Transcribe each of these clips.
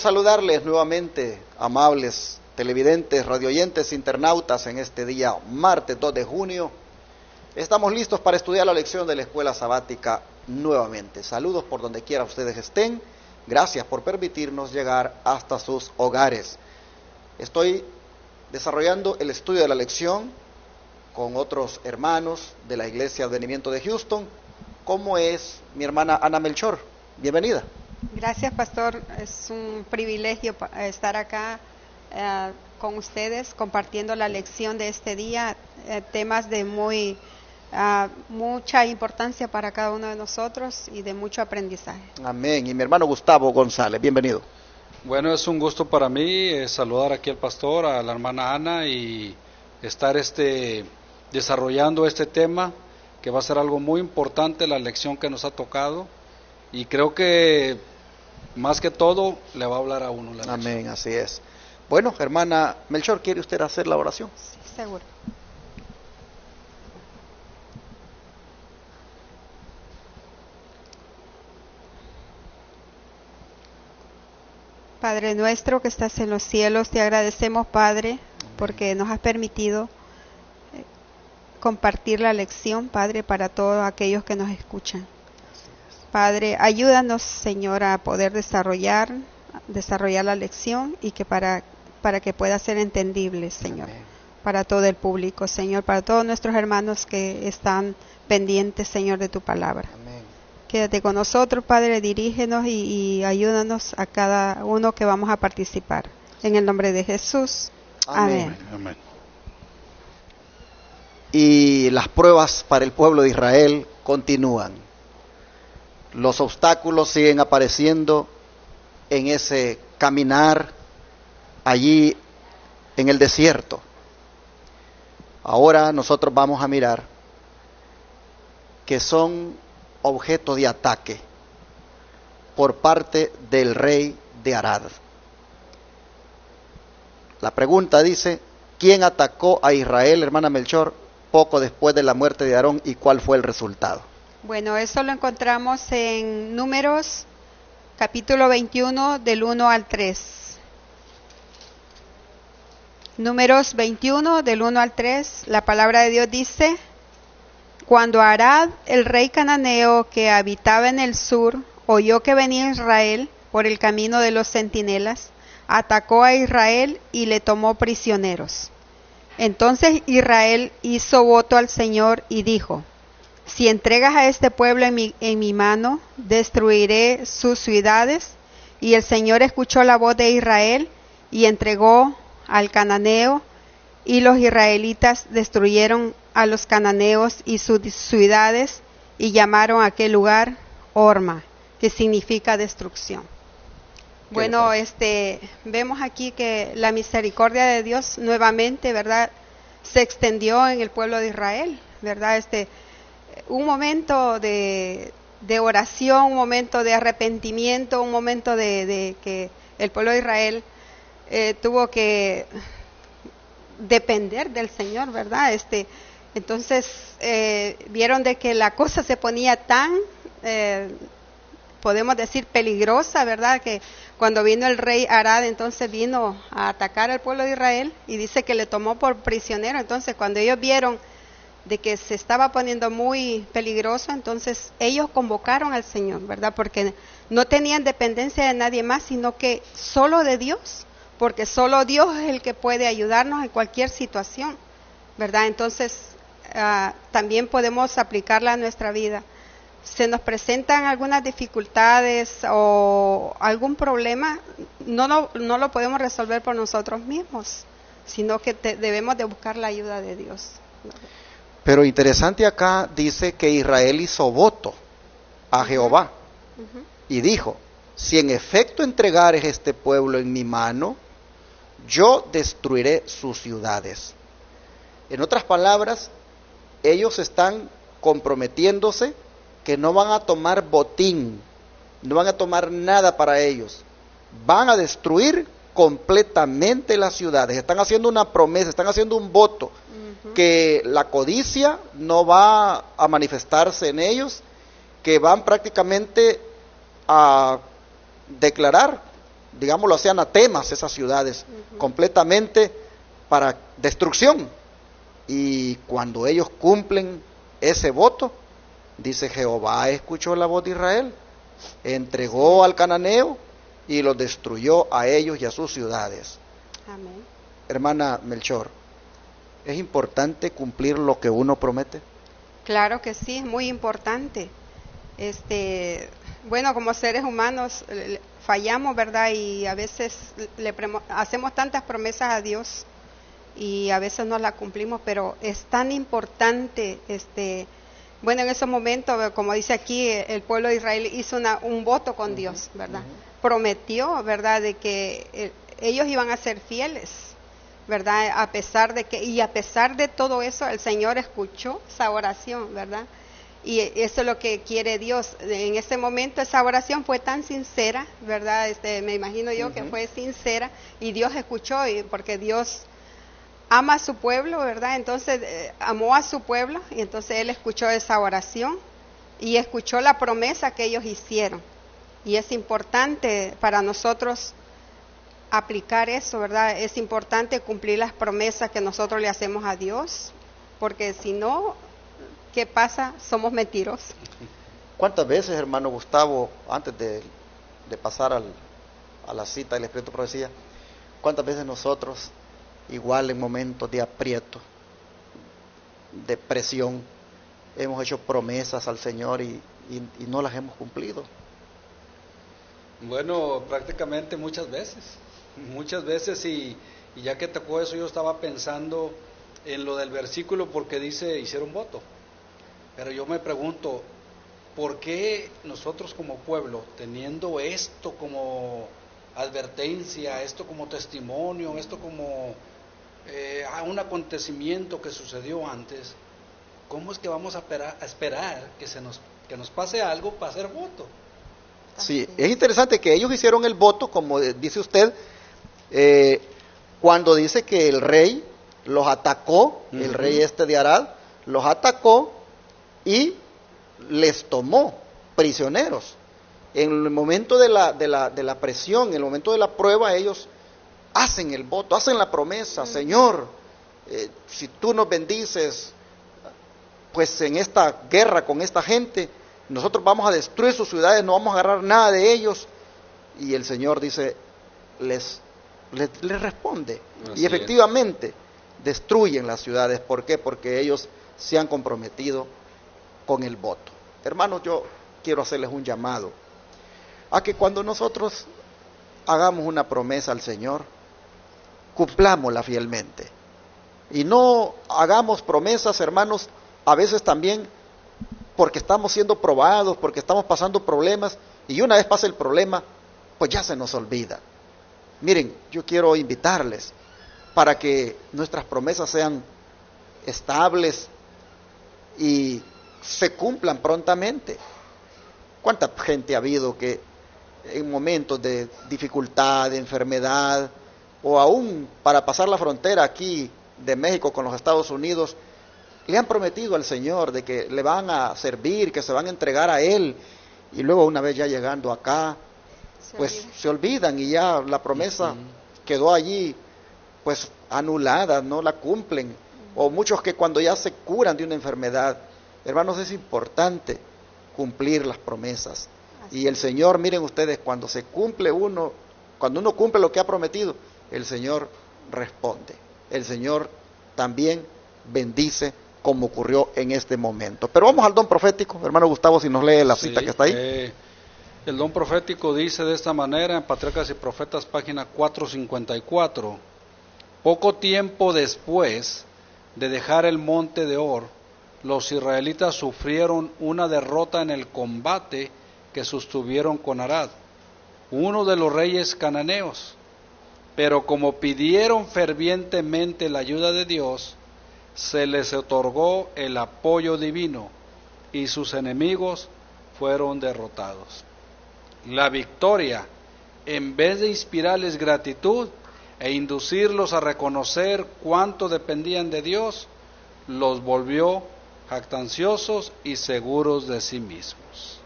saludarles nuevamente, amables televidentes, radioyentes, internautas, en este día martes 2 de junio. Estamos listos para estudiar la lección de la escuela sabática nuevamente. Saludos por donde quiera ustedes estén. Gracias por permitirnos llegar hasta sus hogares. Estoy desarrollando el estudio de la lección con otros hermanos de la Iglesia Advenimiento de Houston, como es mi hermana Ana Melchor. Bienvenida. Gracias, pastor. Es un privilegio estar acá con ustedes compartiendo la lección de este día, temas de mucha importancia para cada uno de nosotros y de mucho aprendizaje. Amén. Y mi hermano Gustavo González, bienvenido. Bueno, es un gusto para mí saludar aquí al pastor, a la hermana Ana, y estar desarrollando este tema, que va a ser algo muy importante, la lección que nos ha tocado, y creo que más que todo le va a hablar a uno la lección. Amén, así es. Bueno, hermana Melchor, ¿quiere usted hacer la oración? Sí, seguro. Padre nuestro que estás en los cielos, te agradecemos, Padre, porque nos has permitido compartir la lección, Padre, para todos aquellos que nos escuchan. Padre, ayúdanos, Señor, a poder desarrollar la lección y que para que pueda ser entendible, Señor, para todo el público, Señor, para todos nuestros hermanos que están pendientes, Señor, de tu palabra. Amén. Quédate con nosotros, Padre, dirígenos y ayúdanos a cada uno que vamos a participar. En el nombre de Jesús. Amén. Amén. Y las pruebas para el pueblo de Israel continúan. Los obstáculos siguen apareciendo en ese caminar allí en el desierto. Ahora nosotros vamos a mirar que son objeto de ataque por parte del rey de Arad. La pregunta dice, ¿quién atacó a Israel, hermana Melchor, poco después de la muerte de Aarón, y cuál fue el resultado? Bueno, eso lo encontramos en Números, capítulo 21, del 1 al 3. Números 21, del 1 al 3, la palabra de Dios dice: Cuando Arad, el rey cananeo que habitaba en el sur, oyó que venía Israel por el camino de los centinelas, atacó a Israel y le tomó prisioneros. Entonces Israel hizo voto al Señor y dijo: Si entregas a este pueblo en mi mano, destruiré sus ciudades. Y el Señor escuchó la voz de Israel y entregó al cananeo, y los israelitas destruyeron a los cananeos y sus ciudades, y llamaron a aquel lugar Horma, que significa destrucción. Bueno, vemos aquí que la misericordia de Dios nuevamente, ¿verdad?, se extendió en el pueblo de Israel, ¿verdad? Un momento de oración, un momento de arrepentimiento, un momento de que el pueblo de Israel tuvo que depender del Señor, ¿verdad? Entonces vieron de que la cosa se ponía tan, podemos decir, peligrosa, ¿verdad? Que cuando vino el rey Arad, entonces vino a atacar al pueblo de Israel y dice que le tomó por prisionero. Entonces cuando ellos vieron de que se estaba poniendo muy peligroso, entonces ellos convocaron al Señor, ¿verdad? Porque no tenían dependencia de nadie más, sino que solo de Dios, porque solo Dios es el que puede ayudarnos en cualquier situación, ¿verdad? Entonces también podemos aplicarla a nuestra vida. Se nos presentan algunas dificultades o algún problema, no lo podemos resolver por nosotros mismos, sino que debemos de buscar la ayuda de Dios. Pero interesante, acá dice que Israel hizo voto a Jehová y dijo: si en efecto entregares este pueblo en mi mano, yo destruiré sus ciudades. En otras palabras, ellos están comprometiéndose que no van a tomar botín, no van a tomar nada para ellos, van a destruir completamente las ciudades. Están haciendo una promesa, están haciendo un voto, que la codicia no va a manifestarse en ellos, que van prácticamente a declarar digámoslo así, anatemas esas ciudades, completamente para destrucción. Y cuando ellos cumplen ese voto, dice Jehová escuchó la voz de Israel, entregó al cananeo y los destruyó a ellos y a sus ciudades. Amén. Hermana Melchor, ¿es importante cumplir lo que uno promete? Claro que sí, es muy importante. Bueno, como seres humanos fallamos, ¿verdad? Y a veces hacemos tantas promesas a Dios y a veces no las cumplimos, pero es tan importante, bueno, en esos momentos, como dice aquí, el pueblo de Israel hizo un voto con Dios, ¿verdad? Prometió, ¿verdad?, de que ellos iban a ser fieles, ¿verdad? A pesar de todo eso, el Señor escuchó esa oración, ¿verdad? Y eso es lo que quiere Dios. En ese momento esa oración fue tan sincera, ¿verdad? Me imagino yo que fue sincera y Dios escuchó, porque Dios ama a su pueblo, ¿verdad? Entonces amó a su pueblo y entonces Él escuchó esa oración y escuchó la promesa que ellos hicieron. Y es importante para nosotros aplicar eso, ¿verdad? Es importante cumplir las promesas que nosotros le hacemos a Dios, porque si no, ¿qué pasa? Somos mentirosos. ¿Cuántas veces, hermano Gustavo, antes de pasar a la cita del Espíritu de Profecía, cuántas veces nosotros, igual en momentos de aprieto, de presión, hemos hecho promesas al Señor y no las hemos cumplido? Bueno, prácticamente muchas veces y ya que tocó eso yo estaba pensando en lo del versículo porque dice hicieron voto, pero yo me pregunto, ¿por qué nosotros como pueblo, teniendo esto como advertencia, esto como testimonio, esto como un acontecimiento que sucedió antes, cómo es que vamos a esperar que nos pase algo para hacer voto? Sí, es interesante que ellos hicieron el voto, como dice usted, cuando dice que el rey los atacó, el rey de Arad, los atacó y les tomó prisioneros. En el momento de la presión, en el momento de la prueba, ellos hacen el voto, hacen la promesa, Señor, si tú nos bendices, pues en esta guerra con esta gente, nosotros vamos a destruir sus ciudades, no vamos a agarrar nada de ellos. Y el Señor dice, les responde. Así y efectivamente, destruyen las ciudades. ¿Por qué? Porque ellos se han comprometido con el voto. Hermanos, yo quiero hacerles un llamado a que cuando nosotros hagamos una promesa al Señor, cumplámosla fielmente. Y no hagamos promesas, hermanos, a veces también porque estamos siendo probados, porque estamos pasando problemas, y una vez pasa el problema, pues ya se nos olvida. Miren, yo quiero invitarles para que nuestras promesas sean estables y se cumplan prontamente. ¿Cuánta gente ha habido que en momentos de dificultad, de enfermedad, o aún para pasar la frontera aquí de México con los Estados Unidos, le han prometido al Señor de que le van a servir, que se van a entregar a Él, y luego una vez ya llegando acá, pues se olvidan y ya la promesa quedó allí, pues anulada, no la cumplen. O muchos que cuando ya se curan de una enfermedad, hermanos, es importante cumplir las promesas. Y el Señor, miren ustedes, cuando uno cumple lo que ha prometido, el Señor responde. El Señor también bendice, como ocurrió en este momento. Pero vamos al don profético, hermano Gustavo, si nos lee la cita que está ahí. El don profético dice de esta manera en Patriarcas y Profetas, página 454: poco tiempo después de dejar el monte de Or, los israelitas sufrieron una derrota en el combate que sostuvieron con Arad, uno de los reyes cananeos. Pero como pidieron fervientemente la ayuda de Dios, se les otorgó el apoyo divino y sus enemigos fueron derrotados. La victoria, en vez de inspirarles gratitud e inducirlos a reconocer cuánto dependían de Dios, los volvió jactanciosos y seguros de sí mismos.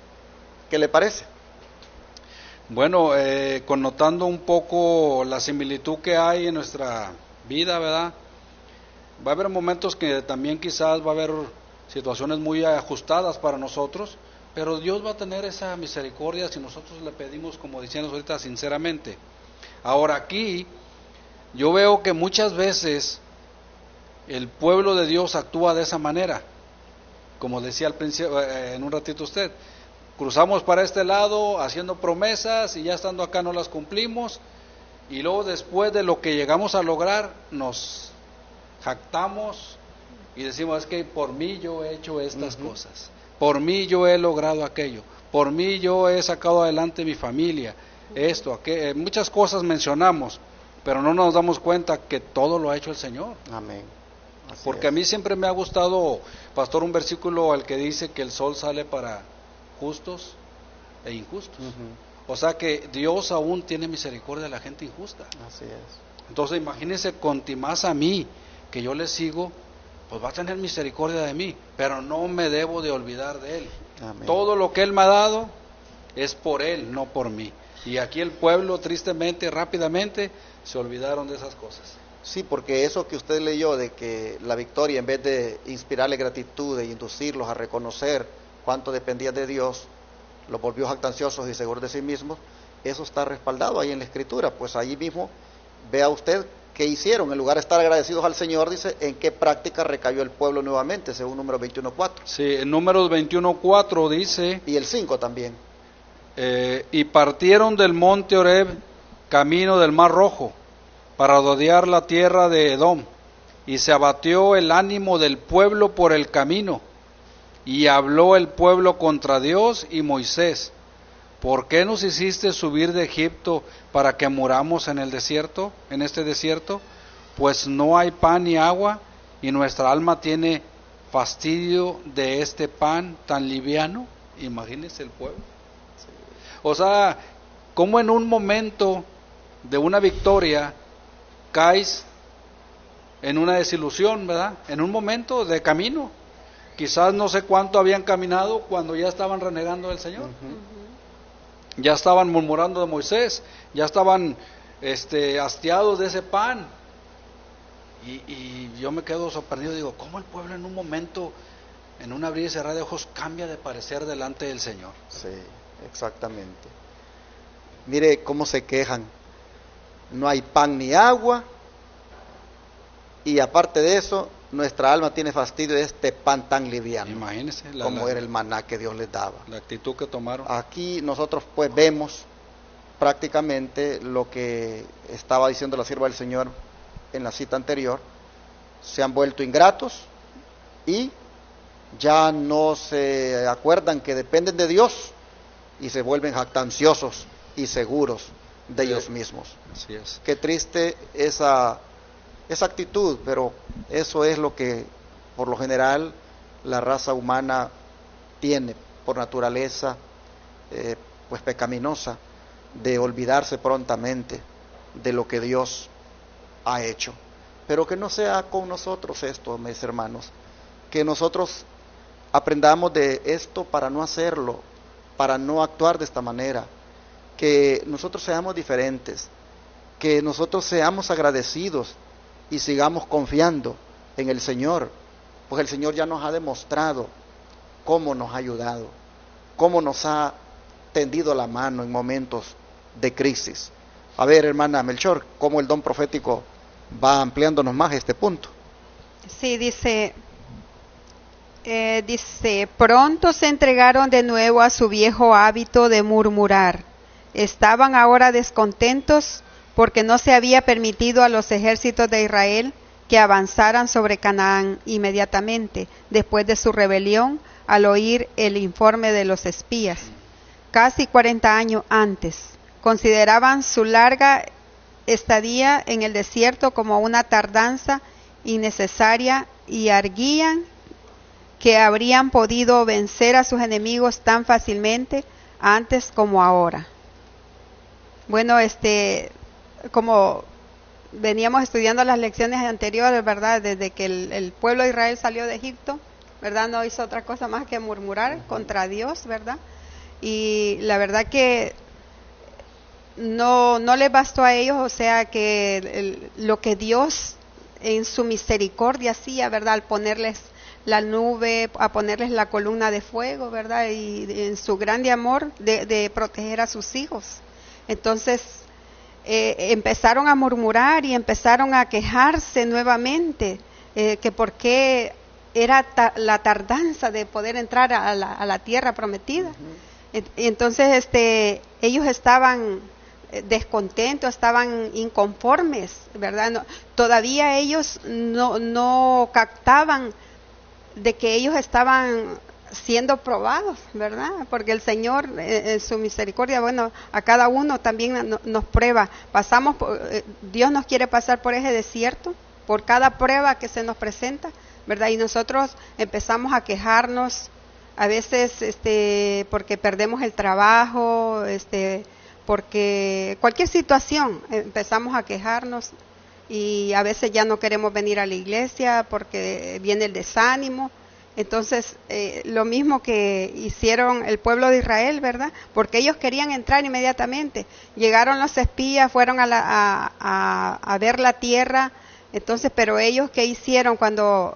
¿Qué le parece? Bueno, connotando un poco la similitud que hay en nuestra vida, ¿verdad? Va a haber momentos que también quizás va a haber situaciones muy ajustadas para nosotros, pero Dios va a tener esa misericordia si nosotros le pedimos, como decíamos ahorita, sinceramente. Ahora aquí, yo veo que muchas veces el pueblo de Dios actúa de esa manera, como decía al principio, en un ratito usted, cruzamos para este lado haciendo promesas y ya estando acá no las cumplimos, y luego después de lo que llegamos a lograr nos jactamos y decimos, es que por mí yo he hecho estas cosas, por mí yo he logrado aquello, por mí yo he sacado adelante mi familia, esto, aquello, muchas cosas mencionamos, pero no nos damos cuenta que todo lo ha hecho el Señor. Amén. Así Porque es. a mí siempre me ha gustado, pastor, un versículo al que dice que el sol sale para justos e injustos. O sea que Dios aún tiene misericordia de la gente injusta. Así es. Entonces imagínense, contimás a mí, que yo le sigo, pues va a tener misericordia de mí, pero no me debo de olvidar de Él. Amén. Todo lo que Él me ha dado es por Él, no por mí. Y aquí el pueblo, tristemente, rápidamente, se olvidaron de esas cosas. Sí, porque eso que usted leyó de que la victoria, en vez de inspirarle gratitud e inducirlos a reconocer cuánto dependían de Dios, los volvió jactanciosos y seguros de sí mismos, eso está respaldado ahí en la Escritura. Pues ahí mismo, vea usted qué hicieron. En lugar de estar agradecidos al Señor, dice, en qué práctica recayó el pueblo nuevamente, según Números 21:4. Sí, en Números 21:4 dice, Y el 5 también. y partieron del monte Horeb camino del Mar Rojo, para rodear la tierra de Edom, y se abatió el ánimo del pueblo por el camino, y habló el pueblo contra Dios y Moisés, ¿por qué nos hiciste subir de Egipto para que muramos en el desierto, en este desierto? Pues no hay pan ni agua, y nuestra alma tiene fastidio de este pan tan liviano. Imagínense el pueblo. O sea, como en un momento de una victoria caes en una desilusión, ¿verdad? En un momento de camino. Quizás no sé cuánto habían caminado cuando ya estaban renegando del Señor. Ya estaban murmurando de Moisés, ya estaban hastiados de ese pan. Y yo me quedo sorprendido, digo, ¿cómo el pueblo en un momento, en un abrir y cerrar de ojos, cambia de parecer delante del Señor? Sí, exactamente. Mire cómo se quejan. No hay pan ni agua, y aparte de eso, nuestra alma tiene fastidio de este pan tan liviano. Imagínense como era el maná que Dios les daba. la actitud que tomaron. Aquí nosotros pues vemos prácticamente lo que estaba diciendo la sierva del Señor en la cita anterior. Se han vuelto ingratos y ya no se acuerdan que dependen de Dios y se vuelven jactanciosos y seguros de ellos mismos. Así es. Qué triste esa actitud, pero eso es lo que por lo general la raza humana tiene por naturaleza, pues pecaminosa, de olvidarse prontamente de lo que Dios ha hecho. Pero que no sea con nosotros esto, mis hermanos, que nosotros aprendamos de esto para no hacerlo, para no actuar de esta manera, que nosotros seamos diferentes, que nosotros seamos agradecidos y sigamos confiando en el Señor, pues el Señor ya nos ha demostrado cómo nos ha ayudado, cómo nos ha tendido la mano en momentos de crisis. A ver, hermana Melchor, cómo el don profético va ampliándonos más este punto. Sí, dice, pronto se entregaron de nuevo a su viejo hábito de murmurar. Estaban ahora descontentos porque no se había permitido a los ejércitos de Israel que avanzaran sobre Canaán inmediatamente después de su rebelión al oír el informe de los espías. Casi 40 años antes, consideraban su larga estadía en el desierto como una tardanza innecesaria y arguían que habrían podido vencer a sus enemigos tan fácilmente antes como ahora. Bueno, como veníamos estudiando las lecciones anteriores, ¿verdad? Desde que el pueblo de Israel salió de Egipto, ¿verdad? No hizo otra cosa más que murmurar contra Dios, ¿verdad? Y la verdad que no les bastó a ellos, o sea que lo que Dios en su misericordia hacía, ¿verdad? Al ponerles la nube, a ponerles la columna de fuego, ¿verdad? Y en su grande amor de proteger a sus hijos. Entonces empezaron a murmurar y empezaron a quejarse nuevamente, que por qué era la tardanza de poder entrar a la tierra prometida. Entonces ellos estaban descontentos, estaban inconformes, ¿verdad? Todavía ellos no captaban de que ellos estaban siendo probados, ¿verdad? Porque el Señor en su misericordia, bueno, a cada uno también nos prueba. Dios nos quiere pasar por ese desierto, por cada prueba que se nos presenta, ¿verdad? Y nosotros empezamos a quejarnos, a veces porque perdemos el trabajo, porque cualquier situación empezamos a quejarnos, y a veces ya no queremos venir a la iglesia porque viene el desánimo. Entonces, lo mismo que hicieron el pueblo de Israel, ¿verdad? Porque ellos querían entrar inmediatamente. Llegaron los espías, fueron a ver la tierra. Entonces, pero ellos, ¿qué hicieron cuando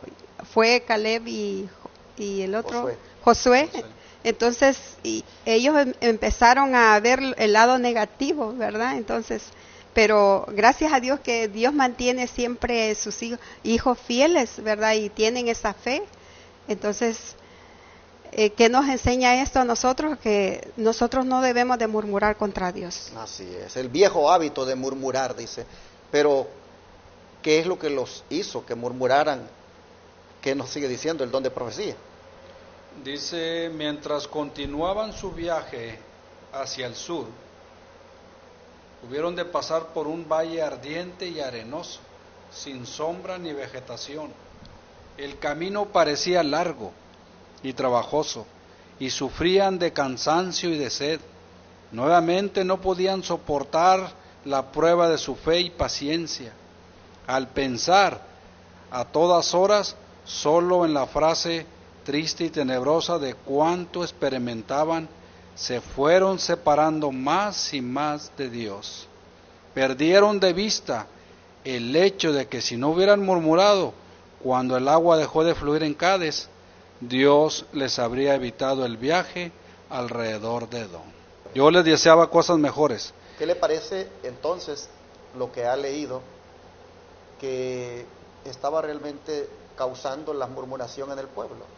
fue Caleb y el otro? Josué. Entonces, ellos empezaron a ver el lado negativo, ¿verdad? Entonces, pero gracias a Dios que Dios mantiene siempre sus hijos fieles, ¿verdad? Y tienen esa fe. Entonces, ¿qué nos enseña esto a nosotros? Que nosotros no debemos de murmurar contra Dios. Así es, el viejo hábito de murmurar, dice. Pero, ¿qué es lo que los hizo que murmuraran? ¿Qué nos sigue diciendo el don de profecía? Dice, mientras continuaban su viaje hacia el sur, hubieron de pasar por un valle ardiente y arenoso, sin sombra ni vegetación. El camino parecía largo y trabajoso, y sufrían de cansancio y de sed. Nuevamente no podían soportar la prueba de su fe y paciencia. Al pensar a todas horas solo en la frase triste y tenebrosa de cuánto experimentaban, se fueron separando más y más de Dios. Perdieron de vista el hecho de que si no hubieran murmurado, cuando el agua dejó de fluir en Cades, Dios les habría evitado el viaje alrededor de Edom. Yo les deseaba cosas mejores. ¿Qué le parece entonces lo que ha leído, que estaba realmente causando la murmuración en el pueblo?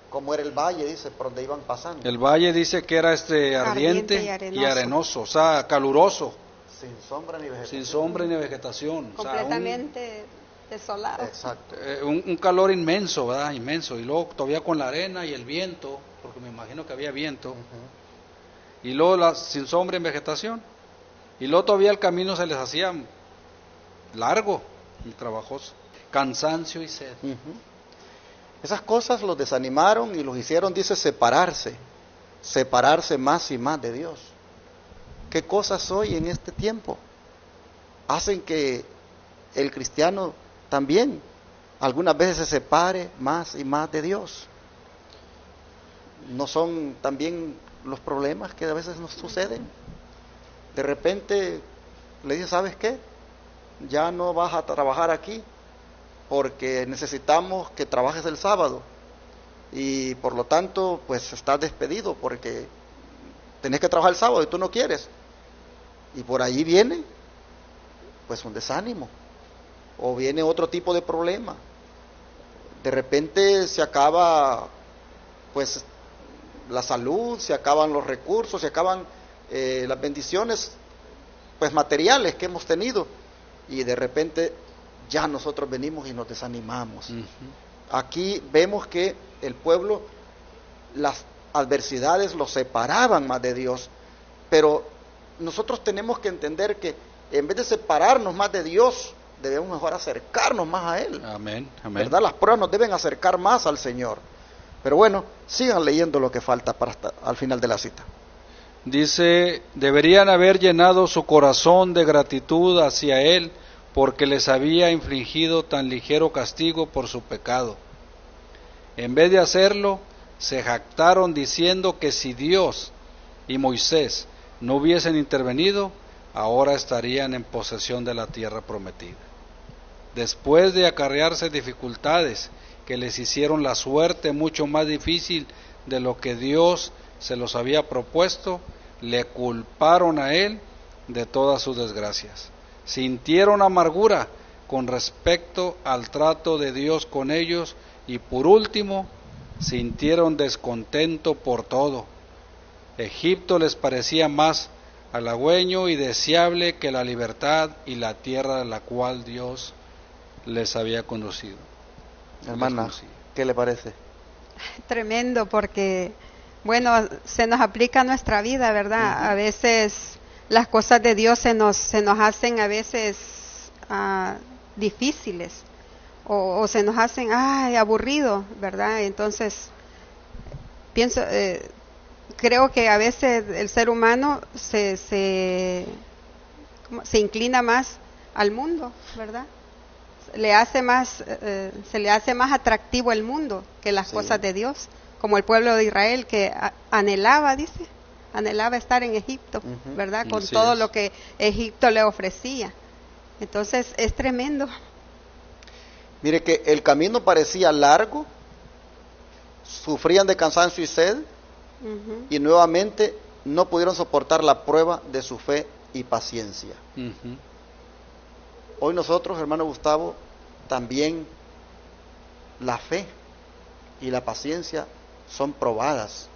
Como era el valle, dice, por donde iban pasando. El valle dice que era ardiente y arenoso, o sea, caluroso. Sin sombra ni vegetación. Sin sombra ni vegetación. Completamente desolado. Exacto. Un calor inmenso, ¿verdad? Inmenso. Y luego todavía con la arena y el viento, porque me imagino que había viento. Y luego sin sombra y vegetación. Y luego todavía el camino se les hacía largo y trabajoso. Cansancio y sed. Esas cosas los desanimaron y los hicieron, dice, separarse más y más de Dios. ¿Qué cosas hoy en este tiempo hacen que el cristiano también algunas veces se separe más y más de Dios? ¿No son también los problemas que a veces nos suceden? De repente le dice, ¿sabes qué? Ya no vas a trabajar aquí porque necesitamos que trabajes el sábado y por lo tanto pues estás despedido porque tenés que trabajar el sábado y tú no quieres, y por ahí viene pues un desánimo o viene otro tipo de problema. De repente se acaba pues la salud, se acaban los recursos, se acaban las bendiciones pues materiales que hemos tenido, y de repente ya nosotros venimos y nos desanimamos. Aquí vemos que el pueblo, las adversidades los separaban más de Dios, pero nosotros tenemos que entender que en vez de separarnos más de Dios, debemos mejor acercarnos más a Él. Amén, amén. ¿Verdad? Las pruebas nos deben acercar más al Señor. Pero bueno, sigan leyendo lo que falta para al final de la cita. Dice, deberían haber llenado su corazón de gratitud hacia Él, porque les había infligido tan ligero castigo por su pecado. En vez de hacerlo, se jactaron diciendo que si Dios y Moisés no hubiesen intervenido, ahora estarían en posesión de la tierra prometida. Después de acarrearse dificultades que les hicieron la suerte mucho más difícil de lo que Dios se los había propuesto, le culparon a él de todas sus desgracias. Sintieron amargura con respecto al trato de Dios con ellos y por último sintieron descontento por todo. Egipto les parecía más halagüeño y deseable que la libertad y la tierra a la cual Dios les había conducido. Hermana, ¿qué le parece? Tremendo, porque, bueno, se nos aplica a nuestra vida, ¿verdad? A veces las cosas de Dios se nos hacen a veces difíciles o se nos hacen aburrido, ¿verdad? Entonces, creo que a veces el ser humano se inclina más al mundo, ¿verdad? Se le hace más atractivo el mundo que las cosas de Dios, como el pueblo de Israel que anhelaba estar en Egipto, ¿verdad? Con todo lo que Egipto le ofrecía. Entonces es tremendo. Mire que el camino parecía largo, sufrían de cansancio y sed, y nuevamente no pudieron soportar la prueba de su fe y paciencia. Hoy nosotros, hermano Gustavo, también la fe y la paciencia son probadas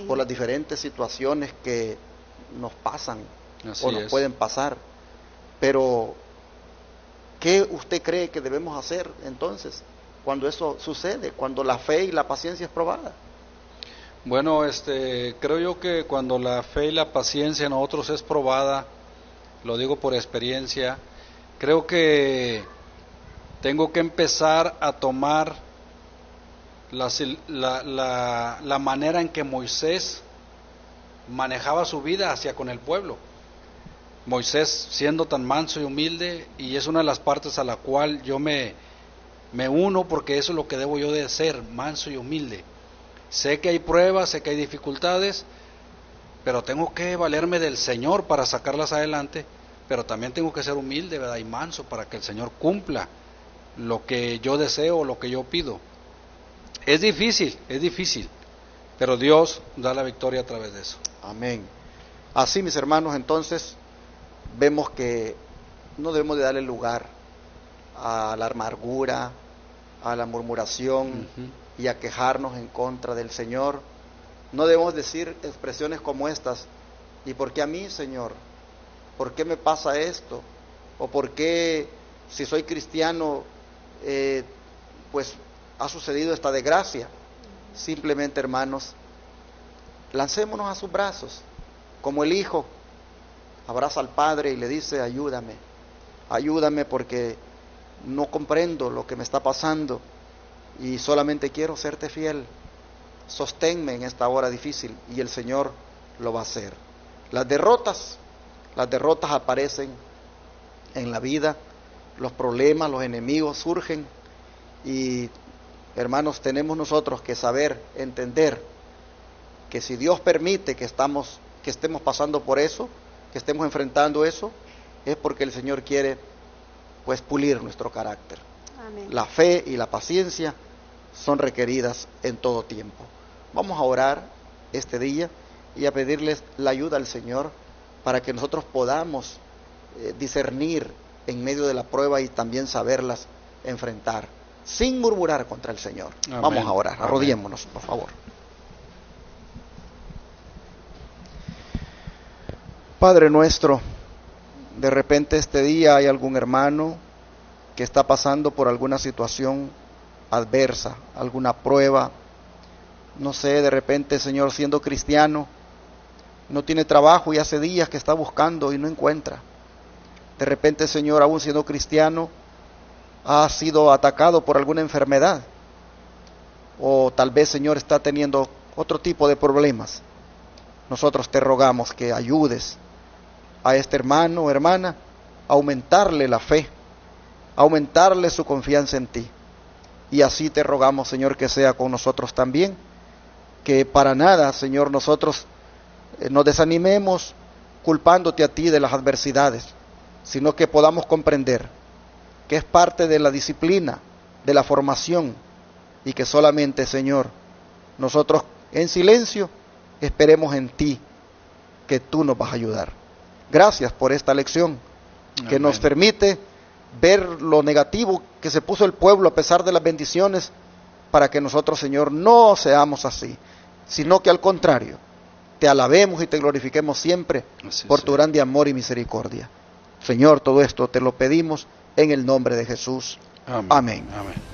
por las diferentes situaciones que nos pasan o nos pueden pasar. Pero, ¿qué usted cree que debemos hacer entonces cuando eso sucede, cuando la fe y la paciencia es probada? Bueno, creo yo que cuando la fe y la paciencia en nosotros es probada, lo digo por experiencia, creo que tengo que empezar a tomar la manera en que Moisés manejaba su vida hacia con el pueblo. Moisés siendo tan manso y humilde, y es una de las partes a la cual yo me uno, porque eso es lo que debo yo de ser, manso y humilde. Sé que hay pruebas, sé que hay dificultades, pero tengo que valerme del Señor para sacarlas adelante, pero también tengo que ser humilde, ¿verdad? Y manso para que el Señor cumpla lo que yo deseo, lo que yo pido. Es difícil, pero Dios da la victoria a través de eso. Amén. Así, mis hermanos, entonces vemos que no debemos de darle lugar a la amargura, a la murmuración y a quejarnos en contra del Señor. No debemos decir expresiones como estas: ¿y por qué a mí, Señor? ¿Por qué me pasa esto? ¿O por qué, si soy cristiano, pues ha sucedido esta desgracia? Simplemente, hermanos, lancémonos a sus brazos, como el hijo abraza al padre y le dice: ayúdame porque no comprendo lo que me está pasando y solamente quiero serte fiel. Sosténme en esta hora difícil, y el Señor lo va a hacer. Las derrotas aparecen en la vida, los problemas, los enemigos surgen, y hermanos, tenemos nosotros que saber, entender que si Dios permite que estemos pasando por eso, que estemos enfrentando eso, es porque el Señor quiere pues pulir nuestro carácter. Amén. La fe y la paciencia son requeridas en todo tiempo. Vamos a orar este día y a pedirles la ayuda al Señor para que nosotros podamos discernir en medio de la prueba y también saberlas enfrentar sin murmurar contra el Señor. Amén. Vamos a orar, arrodillémonos, por favor. Padre nuestro, de repente este día hay algún hermano que está pasando por alguna situación adversa, alguna prueba, no sé, de repente, Señor, siendo cristiano, no tiene trabajo y hace días que está buscando y no encuentra. De repente, Señor, aún siendo cristiano, ha sido atacado por alguna enfermedad, o tal vez, Señor, está teniendo otro tipo de problemas. Nosotros te rogamos que ayudes a este hermano o hermana a aumentarle la fe, a aumentarle su confianza en ti. Y así te rogamos, Señor, que sea con nosotros también, que para nada, Señor, nosotros nos desanimemos culpándote a ti de las adversidades, sino que podamos comprender que es parte de la disciplina, de la formación, y que solamente, Señor, nosotros en silencio esperemos en ti, que tú nos vas a ayudar. Gracias por esta lección, que nos permite ver lo negativo que se puso el pueblo a pesar de las bendiciones, para que nosotros, Señor, no seamos así, sino que al contrario, te alabemos y te glorifiquemos siempre por tu grande amor y misericordia. Señor, todo esto te lo pedimos en el nombre de Jesús. Amén. Amén.